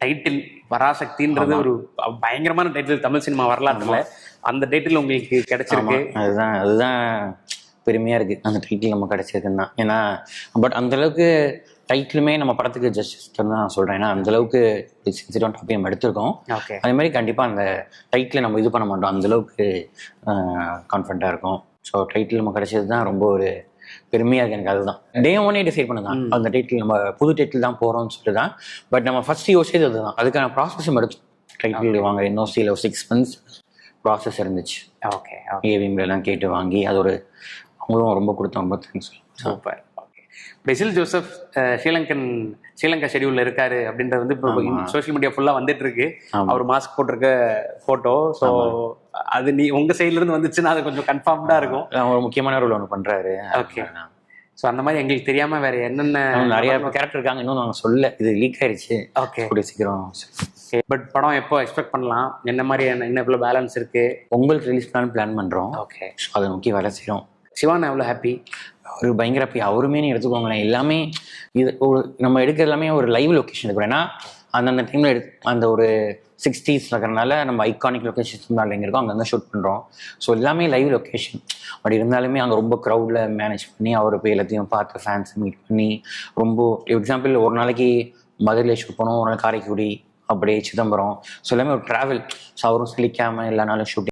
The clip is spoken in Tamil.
டைட்டில் பராசக்தின்றது ஒரு பயங்கரமான டைட்டில் தமிழ் சினிமா வரலாற்றுல. அந்த டைட்டில் உங்களுக்கு கிடைச்சிருக்கு. அதுதான் பெருமையா இருக்கு, அந்த டைட்டில் நம்ம கிடைச்சிருக்குன்னா. ஏன்னா பட் அந்த அளவுக்கு டைட்டிலுமே நம்ம படத்துக்கு ஜஸ்டிஸ் தான் நான் சொல்றேன். ஏன்னா அந்த அளவுக்கு சென்சிட்டிவான டாபிக் நம்ம எடுத்திருக்கோம். அதே மாதிரி கண்டிப்பா அந்த டைட்டில் நம்ம இது பண்ண மாட்டோம், அந்த அளவுக்கு கான்ஃபிடண்டா இருக்கும். ஸோ டைட்டில் நம்ம கிடைச்சது தான் ரொம்ப ஒரு பெருமையாக இருக்குது எனக்கு. அதுதான் டே ஒன்னே டிசைட் பண்ணதான் அந்த டைட்டில் நம்ம புது டைட்டில் தான் போகிறோம்னு சொல்லிட்டு தான். பட் நம்ம ஃபர்ஸ்ட் யோசிச்சது அதுதான். அதுக்கான ப்ராசஸ் எடுத்தோம். டைட்டில் வாங்குற யூனிவர்சிட்டியில் ஒரு 6 months ப்ராசஸ் இருந்துச்சு. ஓகே, ஏவிஎம்லாம் கேட்டு வாங்கி அது ஒரு அவங்களும் ரொம்ப கொடுத்தோம். ரொம்ப thanks. Super. Okay, Basil Joseph Sri Lanka ஷெடியூல்ல இருக்காரு அப்படின்றது வந்து இப்போ சோஷியல் மீடியா ஃபுல்லா வந்துட்டு இருக்கு. அவர் மாஸ்க் போட்டிருக்க போட்டோ. ஸோ அது உங்க சைட்ல இருந்து வந்துச்சுன்னா அது கொஞ்சம் கன்ஃபார்ம்டா இருக்கும். ஒரு முக்கியமான ரோல் ஒன்று பண்றாரு. ஓகே, ஸோ அந்த மாதிரி எங்களுக்கு தெரியாம வேற என்னென்ன நிறைய கேரக்டர் இருக்காங்க, இன்னும் நாங்கள் சொல்ல, இது லீக் ஆயிடுச்சு. ஓகே, கூடிய சீக்கிரம். பட் படம் எப்போ எக்ஸ்பெக்ட் பண்ணலாம்? என்ன மாதிரி என்ன எவ்வளோ பேலன்ஸ் இருக்கு? உங்களுக்கு ரிலீஸ் பிளான் பண்றோம். ஓகே, அதை நோக்கி வேலை செய்யறோம். சிவான் எவ்வளோ ஹாப்பி? ஒரு பயங்கர ஹாப்பி. அவருமே நீ எடுத்துக்கோங்களேன், எல்லாமே இது ஒரு நம்ம எடுக்கிற எல்லாமே ஒரு லைவ் லொக்கேஷன் இருக்கும். ஏன்னா அந்தந்த டைம்ல அந்த ஒரு 60s இருக்கிறனால நம்ம ஐகானிக் லொக்கேஷன்ஸ் எங்கே இருக்கோம் அங்கே தான் ஷூட் பண்ணுறோம். ஸோ எல்லாமே லைவ் லொக்கேஷன். பட் இருந்தாலுமே அங்கே ரொம்ப க்ரௌடில் மேனேஜ் பண்ணி அவர் போய் எல்லாத்தையும் பார்த்து ஃபேன்ஸை மீட் பண்ணி ரொம்ப எக்ஸாம்பிள் ஒரு நாளைக்கு மதுரையில் ஷூட் பண்ணோம், ஒரு நாள் காரைக்குடி, அப்படியே சிதம்பரம். ஸோ எல்லாமே ஒரு ட்ராவல். ஸோ அவரும் சலிக்காமல் எல்லா நாளும் ஷூட்டிங்